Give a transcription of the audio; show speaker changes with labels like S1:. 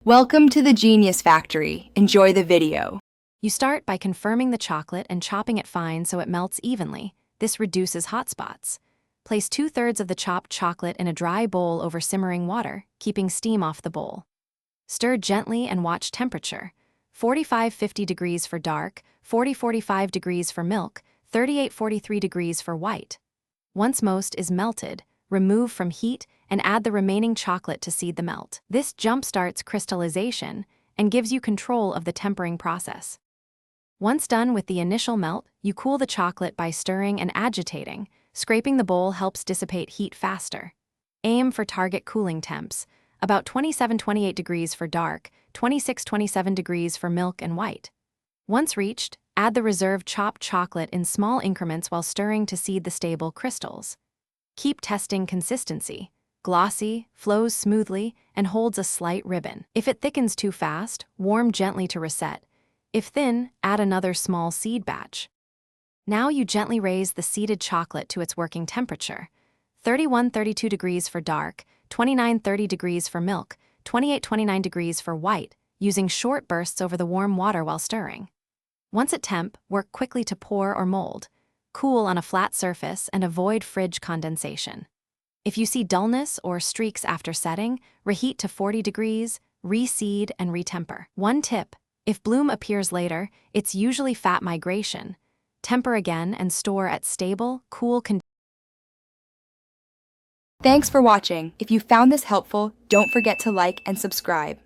S1: Welcome to the Genius Factory. Enjoy the video.
S2: You start by confirming the chocolate and chopping it fine so it melts evenly. This reduces hot spots. Place 2/3 of the chopped chocolate in a dry bowl over simmering water, keeping steam off the bowl. Stir gently and watch temperature. 45-50 degrees for dark, 40-45 degrees for milk, 38-43 degrees for white. Once most is melted, remove from heat and add the remaining chocolate to seed the melt. This jumpstarts crystallization and gives you control of the tempering process. Once done with the initial melt, you cool the chocolate by stirring and agitating. Scraping the bowl helps dissipate heat faster. Aim for target cooling temps, about 27-28 degrees for dark, 26-27 degrees for milk and white. Once reached, add the reserved chopped chocolate in small increments while stirring to seed the stable crystals. Keep testing consistency. Glossy, flows smoothly, and holds a slight ribbon. If it thickens too fast, warm gently to reset. If thin, add another small seed batch. Now you gently raise the seeded chocolate to its working temperature. 31-32 degrees for dark, 29-30 degrees for milk, 28-29 degrees for white, using short bursts over the warm water while stirring. Once at temp, work quickly to pour or mold. Cool on a flat surface and avoid fridge condensation. If you see dullness or streaks after setting, reheat to 40 degrees, reseed, and retemper. One tip: if bloom appears later, it's usually fat migration. Temper again and store at stable, cool conditions.
S1: Thanks for watching. If you found this helpful, don't forget to like and subscribe.